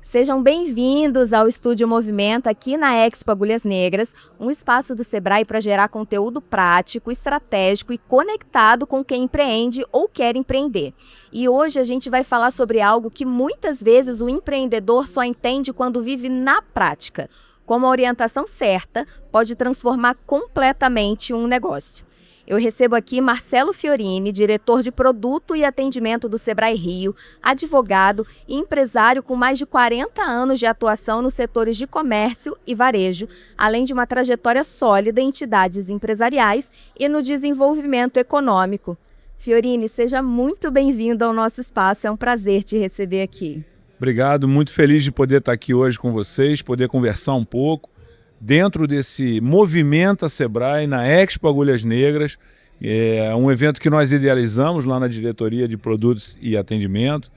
Sejam bem-vindos ao Estúdio Movimento aqui na Expo Agulhas Negras, um espaço do Sebrae para gerar conteúdo prático, estratégico e conectado com quem empreende ou quer empreender. E hoje a gente vai falar sobre algo que muitas vezes o empreendedor só entende quando vive na prática, como a orientação certa pode transformar completamente um negócio. Eu recebo aqui Marcelo Fiorini, diretor de Produto e Atendimento do Sebrae Rio, advogado e empresário com mais de 40 anos de atuação nos setores de comércio e varejo, além de uma trajetória sólida em entidades empresariais e no desenvolvimento econômico. Fiorini, seja muito bem-vindo ao nosso espaço, é um prazer te receber aqui. Obrigado, muito feliz de poder estar aqui hoje com vocês, poder conversar um pouco dentro desse Movimenta Sebrae na Expo Agulhas Negras. É um evento que nós idealizamos lá na diretoria de produtos e atendimento.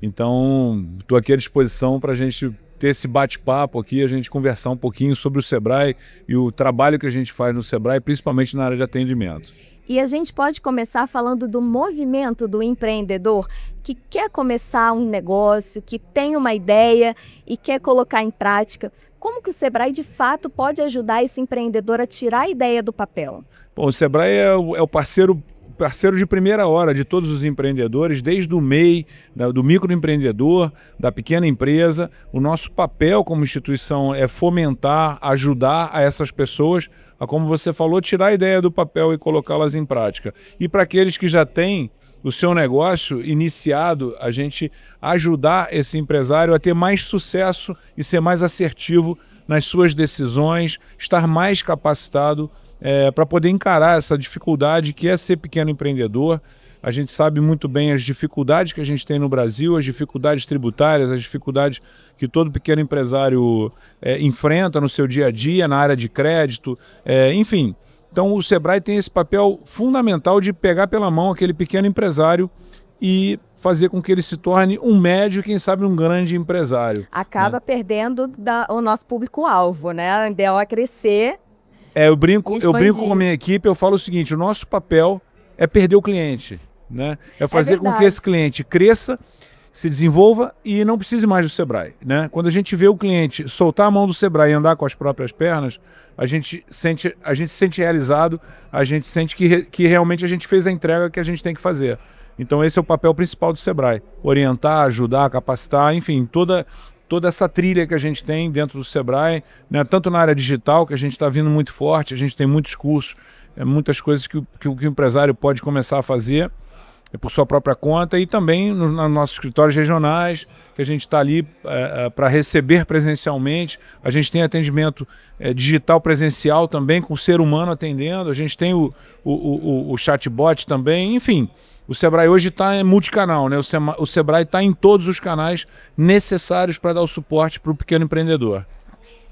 Então, estou aqui à disposição para a gente ter esse bate-papo aqui, a gente conversar um pouquinho sobre o Sebrae e o trabalho que a gente faz no Sebrae, principalmente na área de atendimento. E a gente pode começar falando do movimento do empreendedor que quer começar um negócio, que tem uma ideia e quer colocar em prática. Como que o Sebrae, de fato, pode ajudar esse empreendedor a tirar a ideia do papel? Bom, o Sebrae é o parceiro de primeira hora de todos os empreendedores, desde o MEI, do microempreendedor, da pequena empresa. O nosso papel como instituição é fomentar, ajudar a essas pessoas a, como você falou, tirar a ideia do papel e colocá-las em prática. E para aqueles que já têm o seu negócio iniciado, a gente ajudar esse empresário a ter mais sucesso e ser mais assertivo nas suas decisões, estar mais capacitado para poder encarar essa dificuldade que é ser pequeno empreendedor. A gente sabe muito bem as dificuldades que a gente tem no Brasil, as dificuldades tributárias, as dificuldades que todo pequeno empresário enfrenta no seu dia a dia, na área de crédito, enfim. Então o Sebrae tem esse papel fundamental de pegar pela mão aquele pequeno empresário e fazer com que ele se torne um médio, quem sabe um grande empresário. Acaba perdendo o nosso público-alvo, né? O ideal é crescer. Eu brinco com a minha equipe, eu falo o seguinte: o nosso papel é perder o cliente, né? É fazer com que esse cliente cresça, se desenvolva e não precise mais do Sebrae, né? Quando a gente vê o cliente soltar a mão do Sebrae e andar com as próprias pernas, a gente se sente realizado, a gente sente que realmente a gente fez a entrega que a gente tem que fazer. Então esse é o papel principal do Sebrae: orientar, ajudar, capacitar, enfim, toda essa trilha que a gente tem dentro do Sebrae, né? Tanto na área digital, que a gente está vindo muito forte, a gente tem muitos cursos, muitas coisas que o empresário pode começar a fazer por sua própria conta, e também nos nossos escritórios regionais, que a gente está ali para receber presencialmente. A gente tem atendimento digital presencial também, com o ser humano atendendo, a gente tem o chatbot também, enfim. O Sebrae hoje está multicanal, né? O Sebrae está em todos os canais necessários para dar o suporte para o pequeno empreendedor.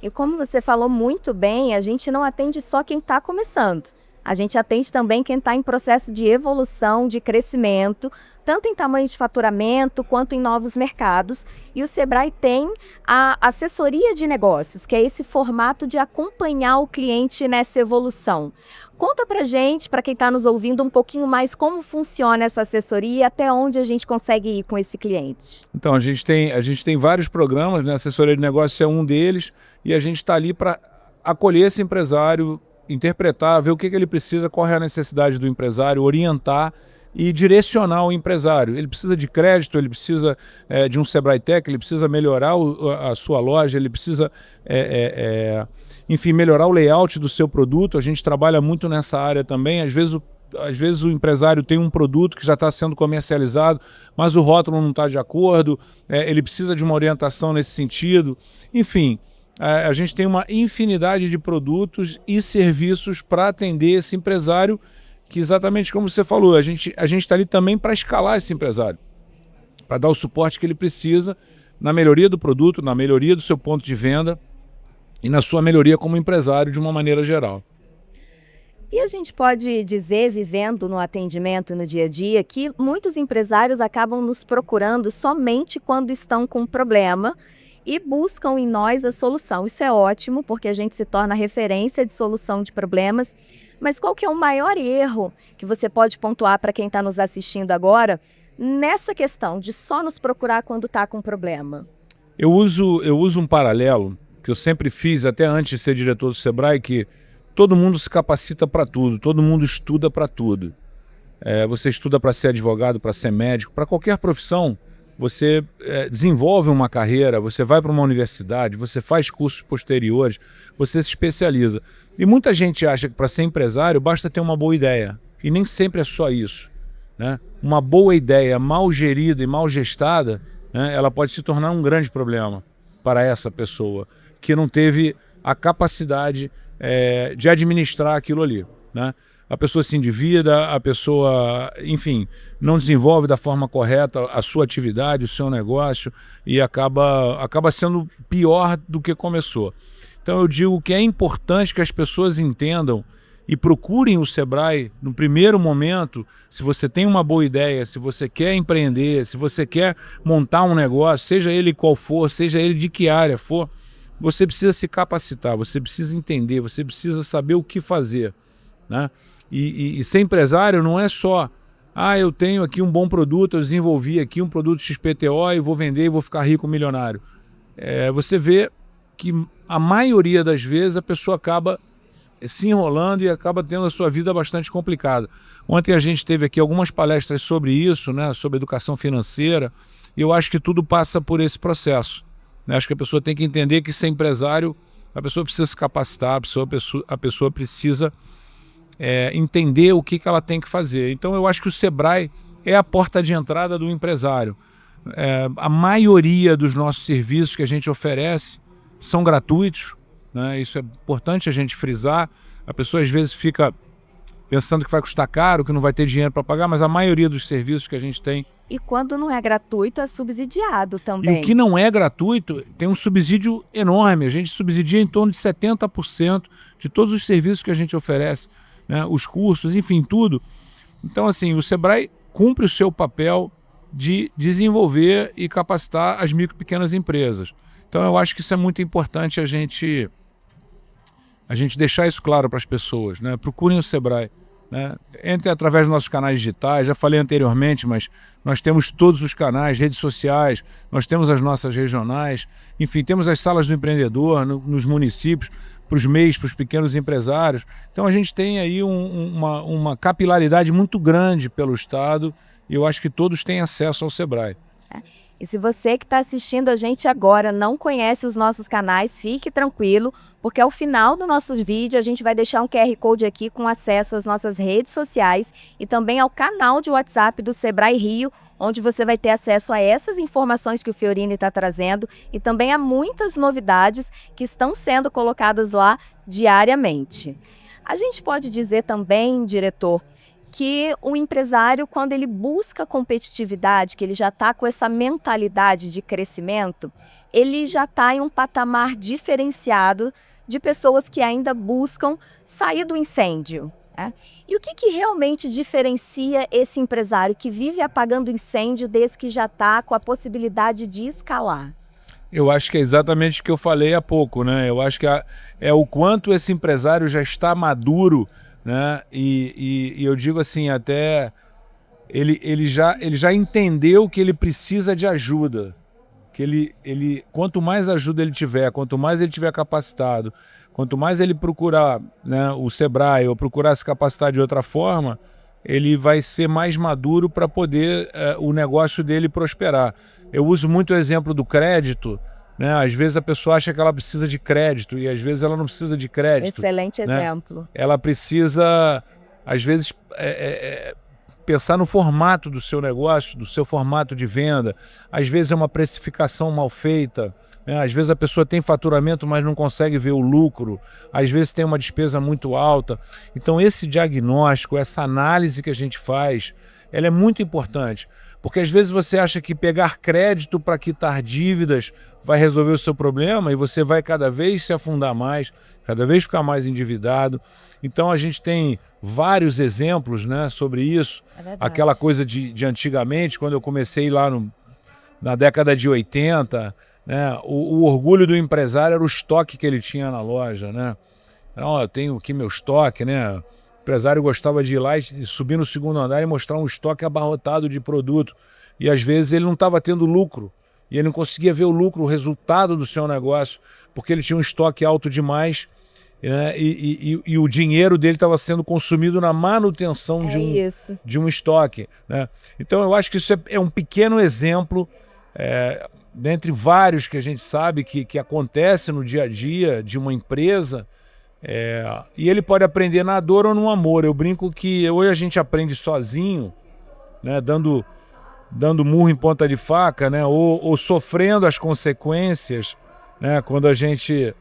E como você falou muito bem, a gente não atende só quem está começando. A gente atende também quem está em processo de evolução, de crescimento, tanto em tamanho de faturamento quanto em novos mercados. E o Sebrae tem a assessoria de negócios, que é esse formato de acompanhar o cliente nessa evolução. Conta pra gente, para quem está nos ouvindo, um pouquinho mais como funciona essa assessoria e até onde a gente consegue ir com esse cliente. Então, a gente tem vários programas, né? A assessoria de negócios é um deles, e a gente está ali para acolher esse empresário, interpretar, ver o que ele precisa, qual é a necessidade do empresário, orientar e direcionar o empresário. Ele precisa de crédito, ele precisa de um Sebrae Tech, ele precisa melhorar a sua loja, ele precisa, enfim, melhorar o layout do seu produto. A gente trabalha muito nessa área também. Às vezes o empresário tem um produto que já está sendo comercializado, mas o rótulo não está de acordo, ele precisa de uma orientação nesse sentido. Enfim, a gente tem uma infinidade de produtos e serviços para atender esse empresário, que exatamente como você falou, a gente está ali também para escalar esse empresário, para dar o suporte que ele precisa na melhoria do produto, na melhoria do seu ponto de venda e na sua melhoria como empresário de uma maneira geral. E a gente pode dizer, vivendo no atendimento no dia a dia, que muitos empresários acabam nos procurando somente quando estão com um problema e buscam em nós a solução. Isso é ótimo, porque a gente se torna referência de solução de problemas. Mas qual que é o maior erro que você pode pontuar para quem está nos assistindo agora nessa questão de só nos procurar quando está com problema? Eu uso um paralelo que eu sempre fiz, até antes de ser diretor do Sebrae, que todo mundo se capacita para tudo, todo mundo estuda para tudo. Você estuda para ser advogado, para ser médico, para qualquer profissão. Você desenvolve uma carreira, você vai para uma universidade, você faz cursos posteriores, você se especializa. E muita gente acha que para ser empresário basta ter uma boa ideia. E nem sempre é só isso, né? Uma boa ideia mal gerida e mal gestada, né, ela pode se tornar um grande problema para essa pessoa que não teve a capacidade de administrar aquilo ali, né? A pessoa se endivida, a pessoa, enfim, não desenvolve da forma correta a sua atividade, o seu negócio e acaba sendo pior do que começou. Então eu digo que é importante que as pessoas entendam e procurem o Sebrae no primeiro momento. Se você tem uma boa ideia, se você quer empreender, se você quer montar um negócio, seja ele qual for, seja ele de que área for, você precisa se capacitar, você precisa entender, você precisa saber o que fazer, né? E ser empresário não é só, eu tenho aqui um bom produto, eu desenvolvi aqui um produto XPTO e vou vender e vou ficar rico, milionário. Você vê que a maioria das vezes a pessoa acaba se enrolando e acaba tendo a sua vida bastante complicada. Ontem a gente teve aqui algumas palestras sobre isso, né, sobre educação financeira, e eu acho que tudo passa por esse processo, né? Acho que a pessoa tem que entender que ser empresário, a pessoa precisa se capacitar, a pessoa precisa entender o que ela tem que fazer. Então eu acho que o Sebrae é a porta de entrada do empresário. A maioria dos nossos serviços que a gente oferece são gratuitos, né? Isso é importante a gente frisar. A pessoa às vezes fica pensando que vai custar caro, que não vai ter dinheiro para pagar, mas a maioria dos serviços que a gente tem... E quando não é gratuito, é subsidiado também. E o que não é gratuito tem um subsídio enorme. A gente subsidia em torno de 70% de todos os serviços que a gente oferece, né? Os cursos, enfim, tudo. Então, assim, o Sebrae cumpre o seu papel de desenvolver e capacitar as micro e pequenas empresas. Então, eu acho que isso é muito importante a gente deixar isso claro para as pessoas, né? Procurem o Sebrae, né? Entrem através dos nossos canais digitais, já falei anteriormente, mas nós temos todos os canais, redes sociais, nós temos as nossas regionais, enfim, temos as salas do empreendedor nos municípios, para os MEIs, para os pequenos empresários. Então a gente tem aí uma capilaridade muito grande pelo Estado e eu acho que todos têm acesso ao Sebrae. E se você que está assistindo a gente agora não conhece os nossos canais, fique tranquilo, porque ao final do nosso vídeo a gente vai deixar um QR Code aqui com acesso às nossas redes sociais e também ao canal de WhatsApp do Sebrae Rio, onde você vai ter acesso a essas informações que o Fiorini está trazendo e também a muitas novidades que estão sendo colocadas lá diariamente. A gente pode dizer também, diretor, que o empresário, quando ele busca competitividade, que ele já está com essa mentalidade de crescimento, ele já está em um patamar diferenciado de pessoas que ainda buscam sair do incêndio, né? E o que realmente diferencia esse empresário que vive apagando incêndio desse que já está com a possibilidade de escalar? Eu acho que é exatamente o que eu falei há pouco, né? Eu acho que é o quanto esse empresário já está maduro, né? E eu digo assim, até ele já entendeu que ele precisa de ajuda, que quanto mais ajuda ele tiver, quanto mais ele tiver capacitado, quanto mais ele procurar, né, o Sebrae ou procurar se capacitar de outra forma, ele vai ser mais maduro para poder o negócio dele prosperar. Eu uso muito o exemplo do crédito, né? Às vezes a pessoa acha que ela precisa de crédito e às vezes ela não precisa de crédito. Excelente né? exemplo. Ela precisa, às vezes, pensar no formato do seu negócio, do seu formato de venda. Às vezes é uma precificação mal feita, né? Às vezes a pessoa tem faturamento, mas não consegue ver o lucro. Às vezes tem uma despesa muito alta. Então esse diagnóstico, essa análise que a gente faz, ela é muito importante. Porque às vezes você acha que pegar crédito para quitar dívidas vai resolver o seu problema e você vai cada vez se afundar mais, cada vez ficar mais endividado. Então a gente tem vários exemplos, né, sobre isso. Aquela coisa de antigamente, quando eu comecei lá na década de 80, né? O orgulho do empresário era o estoque que ele tinha na loja, né? Então, eu tenho aqui meu estoque, né? O empresário gostava de ir lá e subir no segundo andar e mostrar um estoque abarrotado de produto. E às vezes ele não estava tendo lucro. E ele não conseguia ver o lucro, o resultado do seu negócio, porque ele tinha um estoque alto demais, né? E o dinheiro dele estava sendo consumido na manutenção de um estoque, né? Então eu acho que isso é um pequeno exemplo, dentre vários que a gente sabe que acontece no dia a dia de uma empresa, e ele pode aprender na dor ou no amor. Eu brinco que hoje a gente aprende sozinho, né, dando murro em ponta de faca, né, ou sofrendo as consequências, né, quando a gente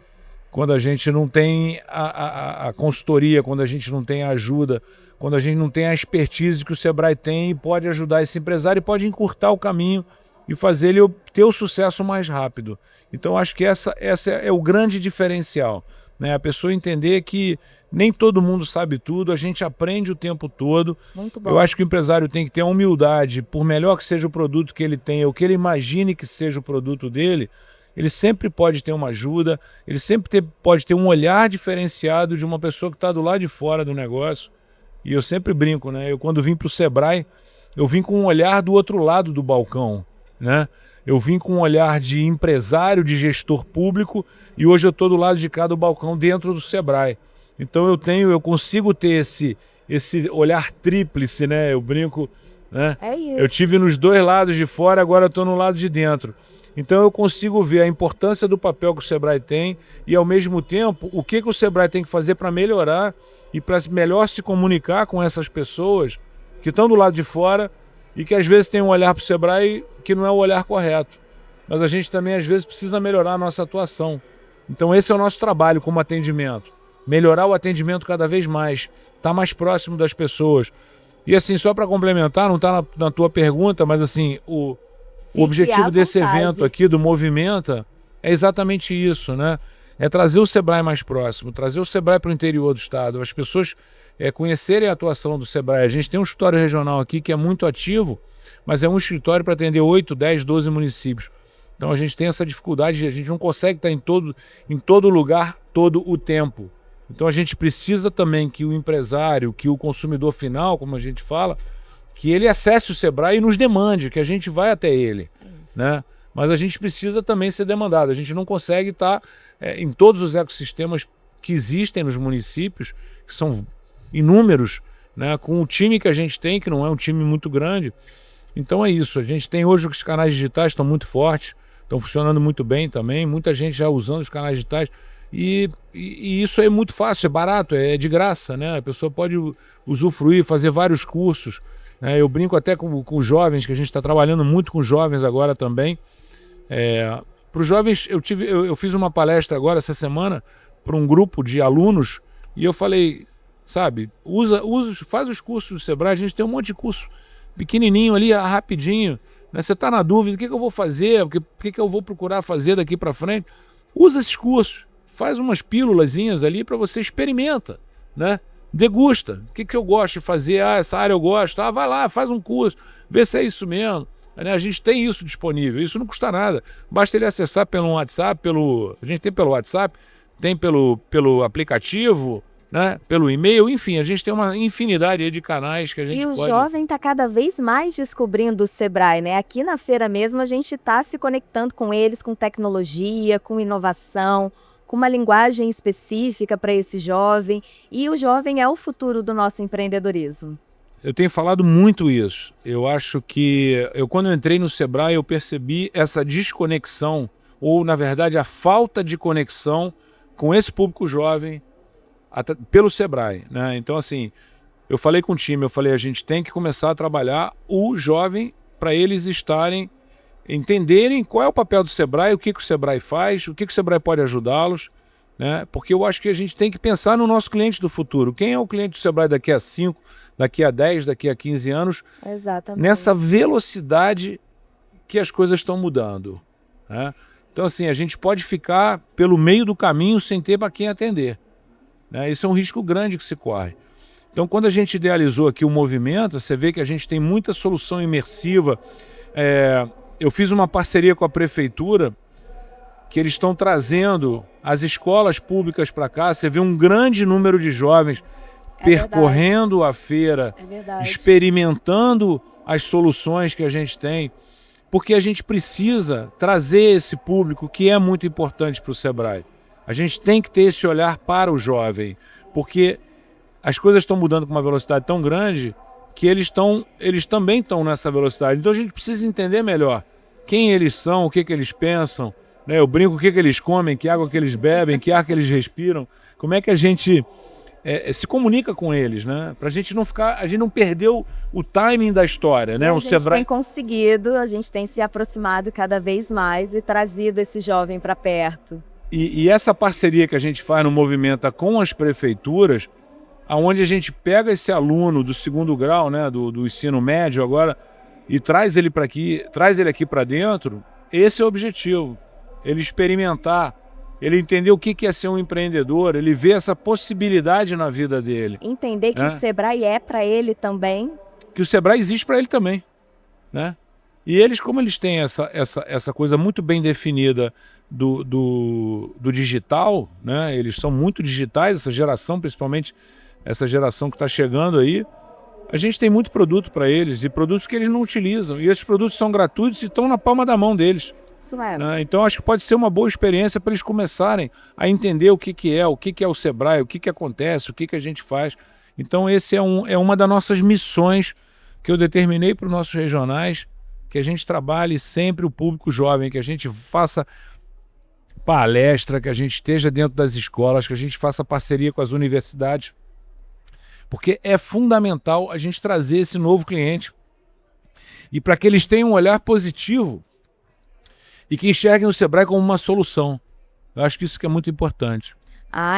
não tem a consultoria, quando a gente não tem a ajuda, quando a gente não tem a expertise que o Sebrae tem e pode ajudar esse empresário e pode encurtar o caminho e fazer ele ter o sucesso mais rápido. Então acho que essa é o grande diferencial, né? A pessoa entender que nem todo mundo sabe tudo, a gente aprende o tempo todo. Muito bom. Eu acho que o empresário tem que ter a humildade, por melhor que seja o produto que ele tenha, ou que ele imagine que seja o produto dele, ele sempre pode ter uma ajuda, ele sempre pode ter um olhar diferenciado de uma pessoa que está do lado de fora do negócio. E eu sempre brinco, né? Eu quando vim para o Sebrae, eu vim com um olhar do outro lado do balcão, né? Eu vim com um olhar de empresário, de gestor público, e hoje eu estou do lado de cá do balcão dentro do Sebrae. Então eu consigo ter esse olhar tríplice, né? Eu brinco, né? É isso. Eu tive nos dois lados de fora, agora eu estou no lado de dentro. Então eu consigo ver a importância do papel que o Sebrae tem e, ao mesmo tempo, o que o Sebrae tem que fazer para melhorar e para melhor se comunicar com essas pessoas que estão do lado de fora e que às vezes têm um olhar para o Sebrae que não é o olhar correto. Mas a gente também às vezes precisa melhorar a nossa atuação. Então esse é o nosso trabalho como atendimento. Melhorar o atendimento cada vez mais, estar mais próximo das pessoas. E assim, só para complementar, não está na tua pergunta, mas assim, o objetivo desse evento aqui, do Movimenta, é exatamente isso, né? É trazer o Sebrae mais próximo, trazer o Sebrae para o interior do estado, as pessoas conhecerem a atuação do Sebrae. A gente tem um escritório regional aqui que é muito ativo, mas é um escritório para atender 8, 10, 12 municípios. Então a gente tem essa dificuldade, a gente não consegue estar em todo lugar todo o tempo. Então a gente precisa também que o empresário, que o consumidor final, como a gente fala, que ele acesse o Sebrae e nos demande, que a gente vai até ele, né? Mas a gente precisa também ser demandado. A gente não consegue estar em todos os ecossistemas que existem nos municípios, que são inúmeros, né? Com o time que a gente tem, que não é um time muito grande. Então é isso. A gente tem hoje os canais digitais estão muito fortes, estão funcionando muito bem também. Muita gente já usando os canais digitais. E isso é muito fácil, é barato, é de graça, né? A pessoa pode usufruir, fazer vários cursos. Eu brinco até com jovens, que a gente está trabalhando muito com jovens agora também. Para os jovens, eu fiz uma palestra agora essa semana para um grupo de alunos e eu falei, sabe, faz os cursos do Sebrae, a gente tem um monte de curso pequenininho ali, rapidinho, né? Você está na dúvida, o que eu vou fazer, o que eu vou procurar fazer daqui para frente? Usa esses cursos, faz umas pílulazinhas ali para você experimenta, né? Degusta, o que eu gosto de fazer, essa área eu gosto, vai lá, faz um curso, vê se é isso mesmo, né? A gente tem isso disponível, isso não custa nada, basta ele acessar pelo WhatsApp, a gente tem pelo WhatsApp, tem pelo aplicativo, né? Pelo e-mail, enfim, a gente tem uma infinidade aí de canais que a gente pode... E o jovem está cada vez mais descobrindo o Sebrae, né? Aqui na feira mesmo a gente está se conectando com eles, com tecnologia, com inovação, com uma linguagem específica para esse jovem, e o jovem é o futuro do nosso empreendedorismo. Eu tenho falado muito isso. Eu acho que, quando eu entrei no Sebrae, eu percebi essa desconexão, ou na verdade a falta de conexão com esse público jovem pelo Sebrae, né? Então assim, eu falei com o time, a gente tem que começar a trabalhar o jovem para eles entenderem qual é o papel do Sebrae, o que o Sebrae faz, o que o Sebrae pode ajudá-los, né? Porque eu acho que a gente tem que pensar no nosso cliente do futuro. Quem é o cliente do Sebrae daqui a 5, daqui a 10, daqui a 15 anos? Exatamente. Nessa velocidade que as coisas estão mudando, né? Então assim, a gente pode ficar pelo meio do caminho sem ter para quem atender, né? Isso é um risco grande que se corre. Então quando a gente idealizou aqui o Movimenta, você vê que a gente tem muita solução imersiva. Eu fiz uma parceria com a prefeitura que eles estão trazendo as escolas públicas para cá. Você vê um grande número de jovens percorrendo a feira, experimentando as soluções que a gente tem, porque a gente precisa trazer esse público que é muito importante para o Sebrae. A gente tem que ter esse olhar para o jovem, porque as coisas estão mudando com uma velocidade tão grande que eles também estão nessa velocidade. Então a gente precisa entender melhor quem eles são, o que eles pensam, né? Eu brinco o que eles comem, que água que eles bebem, que ar que eles respiram, como é que a gente se comunica com eles, né? Pra gente não ficar, a gente não perdeu o timing da história, né? A gente tem conseguido, a gente tem se aproximado cada vez mais e trazido esse jovem para perto. E essa parceria que a gente faz no Movimenta com as prefeituras, aonde a gente pega esse aluno do segundo grau, né, do ensino médio agora, e traz ele para aqui, traz ele aqui para dentro, esse é o objetivo. Ele experimentar, ele entender o que é ser um empreendedor, ele ver essa possibilidade na vida dele. Entender que o Sebrae é para ele também. Que o Sebrae existe para ele também, né? E eles, como eles têm essa coisa muito bem definida do digital, né? Eles são muito digitais, essa geração, principalmente essa geração que está chegando aí, a gente tem muito produto para eles, e produtos que eles não utilizam. E esses produtos são gratuitos e estão na palma da mão deles. Isso é. Né? Então acho que pode ser uma boa experiência para eles começarem a entender o que é o Sebrae, o que acontece, o que a gente faz. Então esse é uma das nossas missões que eu determinei para os nossos regionais, que a gente trabalhe sempre o público jovem, que a gente faça palestra, que a gente esteja dentro das escolas, que a gente faça parceria com as universidades, porque é fundamental a gente trazer esse novo cliente e para que eles tenham um olhar positivo e que enxerguem o Sebrae como uma solução. Eu acho que isso que é muito importante.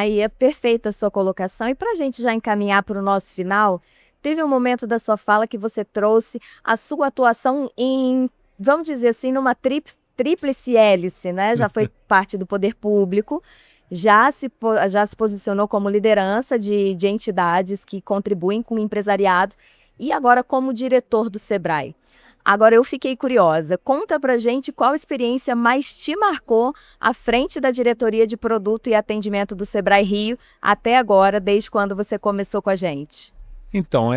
E é perfeita a sua colocação. E para a gente já encaminhar para o nosso final, teve um momento da sua fala que você trouxe a sua atuação em, vamos dizer assim, numa tríplice hélice, né? Já foi parte do poder público, já se posicionou como liderança de entidades que contribuem com o empresariado e agora como diretor do Sebrae. Agora eu fiquei curiosa, conta pra gente qual experiência mais te marcou à frente da diretoria de produto e atendimento do Sebrae Rio até agora, desde quando você começou com a gente. Então,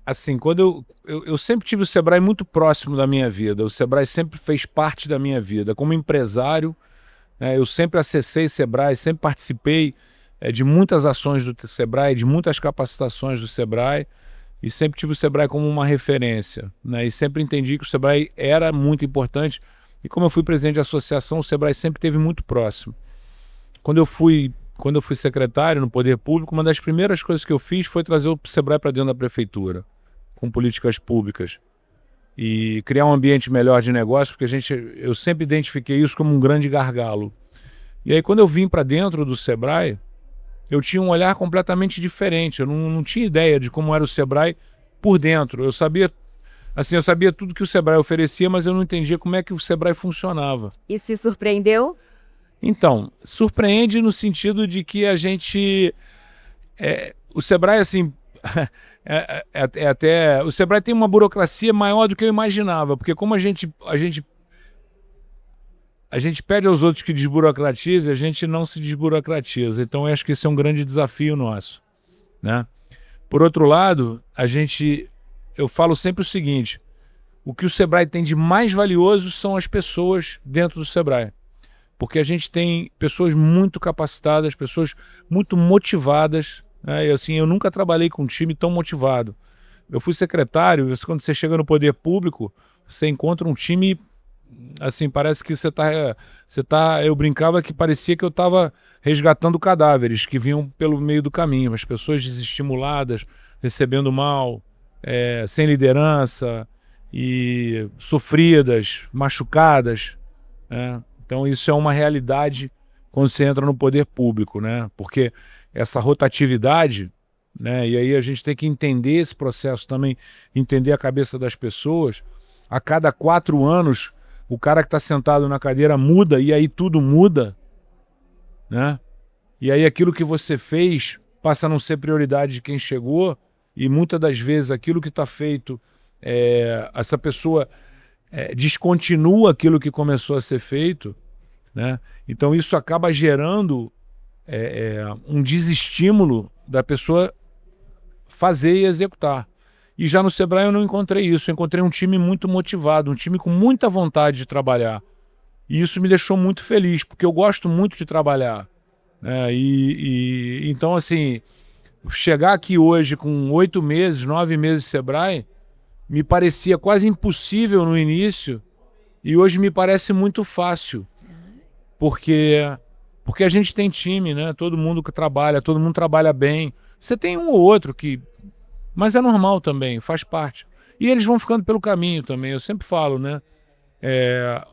assim, quando eu sempre tive o Sebrae muito próximo da minha vida, o Sebrae sempre fez parte da minha vida. Como empresário, né, eu sempre acessei Sebrae, sempre participei de muitas ações do Sebrae, de muitas capacitações do Sebrae, e sempre tive o Sebrae como uma referência, né, e sempre entendi que o Sebrae era muito importante, e como eu fui presidente de associação, o Sebrae sempre esteve muito próximo. Quando eu fui secretário no Poder Público, uma das primeiras coisas que eu fiz foi trazer o Sebrae para dentro da prefeitura, com políticas públicas, e criar um ambiente melhor de negócio, porque eu sempre identifiquei isso como um grande gargalo. E aí, quando eu vim para dentro do Sebrae, eu tinha um olhar completamente diferente. Eu não tinha ideia de como era o Sebrae por dentro. Eu sabia tudo que o Sebrae oferecia, mas eu não entendia como é que o Sebrae funcionava. E se surpreendeu? Então, surpreende no sentido de que a gente... o Sebrae, assim... o Sebrae tem uma burocracia maior do que eu imaginava, porque como a gente pede aos outros que desburocratizem, a gente não se desburocratiza. Então eu acho que esse é um grande desafio nosso, né? Por outro lado, eu falo sempre o seguinte: o que o Sebrae tem de mais valioso são as pessoas dentro do Sebrae, porque a gente tem pessoas muito capacitadas, pessoas muito motivadas, né? E assim, eu nunca trabalhei com um time tão motivado. Eu fui secretário, quando você chega no poder público, você encontra um time, assim, parece que eu brincava que parecia que eu estava resgatando cadáveres que vinham pelo meio do caminho, as pessoas desestimuladas, recebendo mal, sem liderança, e sofridas, machucadas, né? Então isso é uma realidade quando você entra no poder público, né? Porque essa rotatividade, né? E aí a gente tem que entender esse processo também, entender a cabeça das pessoas. A cada 4 anos, o cara que está sentado na cadeira muda, e aí tudo muda, né? E aí aquilo que você fez passa a não ser prioridade de quem chegou, e muitas das vezes aquilo que está feito, essa pessoa descontinua aquilo que começou a ser feito, né? Então isso acaba gerando um desestímulo da pessoa fazer e executar. E já no Sebrae eu não encontrei isso, eu encontrei um time muito motivado, um time com muita vontade de trabalhar. E isso me deixou muito feliz, porque eu gosto muito de trabalhar, né? Então, assim, chegar aqui hoje com 8 meses, 9 meses de Sebrae, me parecia quase impossível no início, e hoje me parece muito fácil, porque a gente tem time, né? Todo mundo trabalha bem. Você tem um ou outro mas é normal também, faz parte. E eles vão ficando pelo caminho também, eu sempre falo, né?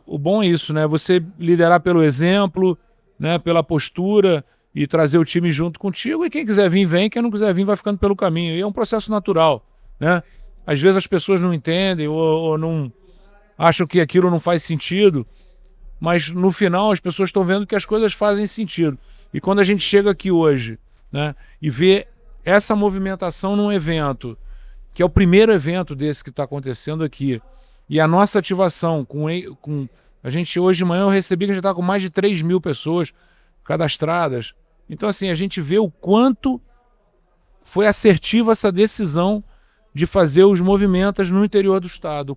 O bom é isso, né? Você liderar pelo exemplo, né? Pela postura e trazer o time junto contigo. E quem quiser vir, vem. Quem não quiser vir, vai ficando pelo caminho. E é um processo natural, né? Às vezes as pessoas não entendem ou não acham que aquilo não faz sentido, mas no final as pessoas estão vendo que as coisas fazem sentido. E quando a gente chega aqui hoje, né? E vê essa movimentação num evento, que é o primeiro evento desse que está acontecendo aqui, e a nossa ativação a gente hoje de manhã eu recebi que a gente está com mais de 3 mil pessoas cadastradas. Então assim, a gente vê o quanto foi assertiva essa decisão de fazer os movimentos no interior do estado,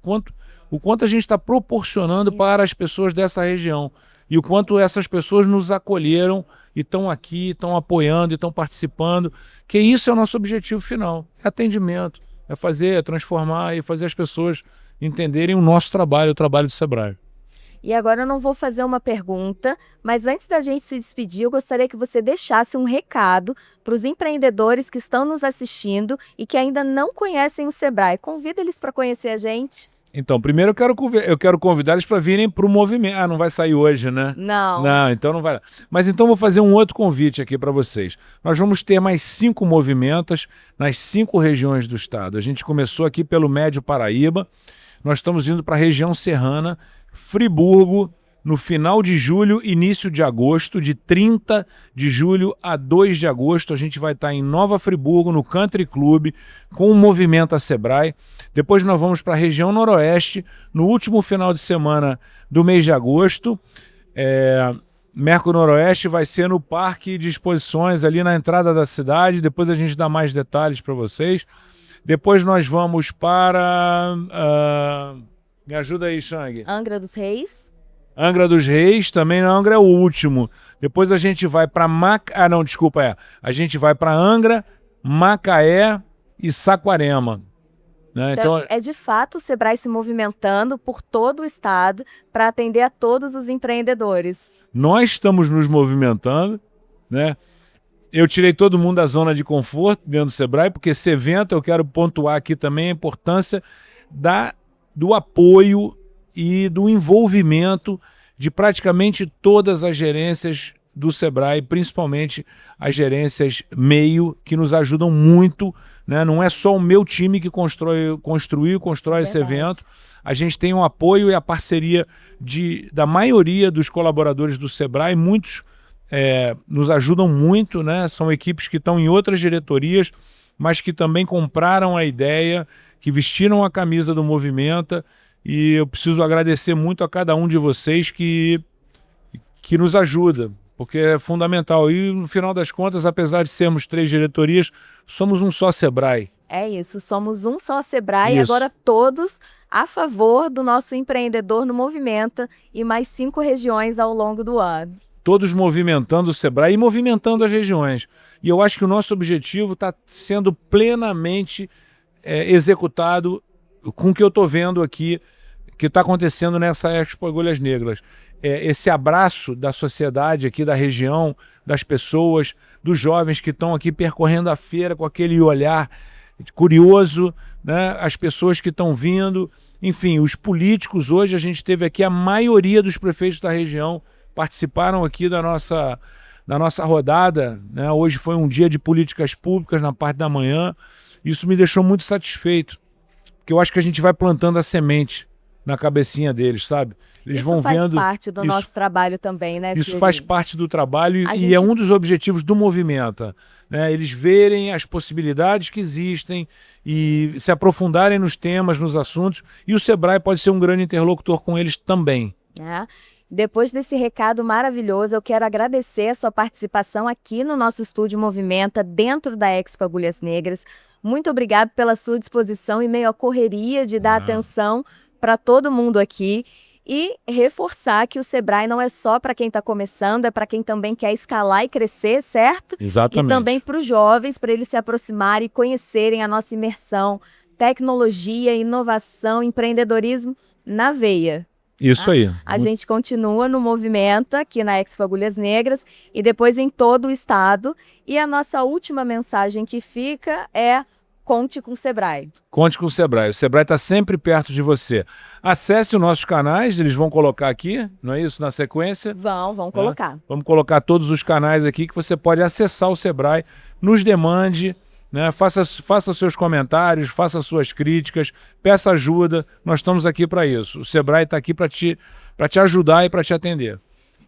o quanto a gente está proporcionando para as pessoas dessa região e o quanto essas pessoas nos acolheram e estão aqui, estão apoiando e estão participando, que isso é o nosso objetivo final, é atendimento, é transformar e fazer as pessoas entenderem o nosso trabalho, o trabalho do Sebrae. E agora eu não vou fazer uma pergunta, mas antes da gente se despedir, eu gostaria que você deixasse um recado para os empreendedores que estão nos assistindo e que ainda não conhecem o Sebrae. Convida eles para conhecer a gente. Então, primeiro eu quero convidar eles para virem para o movimento. Ah, não vai sair hoje, né? Não. Não, então não vai. Mas então vou fazer um outro convite aqui para vocês. Nós vamos ter mais 5 movimentos nas 5 regiões do estado. A gente começou aqui pelo Médio Paraíba, nós estamos indo para a região serrana, Friburgo, no final de julho, início de agosto, de 30 de julho a 2 de agosto, a gente vai estar em Nova Friburgo, no Country Club, com o Movimento a Sebrae. Depois nós vamos para a região noroeste, no último final de semana do mês de agosto. Merco Noroeste vai ser no Parque de Exposições, ali na entrada da cidade. Depois a gente dá mais detalhes para vocês. Depois nós vamos para... me ajuda aí, Xang. Angra dos Reis. Angra dos Reis, também Angra é o último. Depois a gente vai para a gente vai para Angra, Macaé e Saquarema. Né? Então, é de fato o Sebrae se movimentando por todo o estado para atender a todos os empreendedores. Nós estamos nos movimentando, né? Eu tirei todo mundo da zona de conforto dentro do Sebrae, porque esse evento, eu quero pontuar aqui também a importância do apoio e do envolvimento de praticamente todas as gerências do Sebrae, principalmente as gerências meio, que nos ajudam muito, né? Não é só o meu time que constrói esse evento, a gente tem um apoio e a parceria da maioria dos colaboradores do Sebrae, muitos nos ajudam muito, né? São equipes que estão em outras diretorias, mas que também compraram a ideia, que vestiram a camisa do Movimenta. E eu preciso agradecer muito a cada um de vocês que nos ajuda, porque é fundamental. E no final das contas, apesar de sermos 3 diretorias, somos um só Sebrae. É isso, somos um só Sebrae, isso. E agora todos a favor do nosso empreendedor no Movimenta e mais 5 regiões ao longo do ano. Todos movimentando o Sebrae e movimentando as regiões. E eu acho que o nosso objetivo está sendo plenamente executado com o que eu estou vendo aqui, que está acontecendo nessa Expo Agulhas Negras. Esse abraço da sociedade aqui da região, das pessoas, dos jovens que estão aqui percorrendo a feira com aquele olhar curioso, né? As pessoas que estão vindo, enfim, os políticos. Hoje a gente teve aqui a maioria dos prefeitos da região participaram aqui da nossa rodada, né? Hoje foi um dia de políticas públicas na parte da manhã. Isso me deixou muito satisfeito, porque eu acho que a gente vai plantando a semente na cabecinha deles, sabe? Eles vão vendo. Isso faz parte do nosso trabalho também, né, Isso faz parte do trabalho e é um dos objetivos do Movimenta, né? Eles verem as possibilidades que existem e se aprofundarem nos temas, nos assuntos, e o Sebrae pode ser um grande interlocutor com eles também. Depois desse recado maravilhoso, eu quero agradecer a sua participação aqui no nosso Estúdio Movimenta, dentro da Expo Agulhas Negras. Muito obrigado pela sua disposição e meio à correria de dar atenção para todo mundo aqui. E reforçar que o Sebrae não é só para quem está começando, é para quem também quer escalar e crescer, certo? Exatamente. E também para os jovens, para eles se aproximarem e conhecerem a nossa imersão, tecnologia, inovação, empreendedorismo na veia. Isso aí. A gente continua no movimento aqui na Expo Agulhas Negras e depois em todo o estado. E a nossa última mensagem que fica é: conte com o Sebrae. Conte com o Sebrae. O Sebrae está sempre perto de você. Acesse os nossos canais, eles vão colocar aqui, não é isso? Na sequência? Vão colocar. Vamos colocar todos os canais aqui que você pode acessar o Sebrae, nos demande, né? Faça seus comentários, faça suas críticas, peça ajuda. Nós estamos aqui para isso. O Sebrae está aqui para te ajudar e para te atender.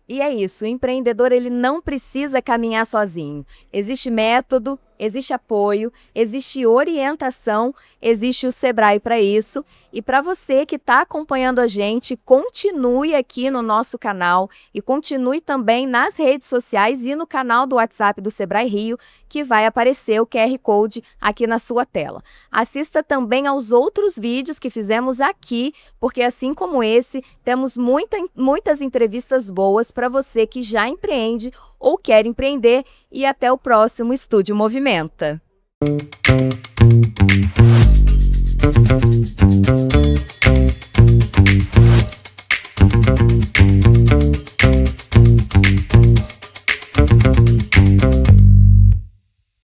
E é isso, o empreendedor ele não precisa caminhar sozinho. Existe método, existe apoio, existe orientação, existe o Sebrae para isso. E para você que está acompanhando a gente, continue aqui no nosso canal e continue também nas redes sociais e no canal do WhatsApp do Sebrae Rio, que vai aparecer o QR Code aqui na sua tela. Assista também aos outros vídeos que fizemos aqui, porque assim como esse, temos muitas entrevistas boas para você que já empreende ou quer empreender. E até o próximo Estúdio Movimenta.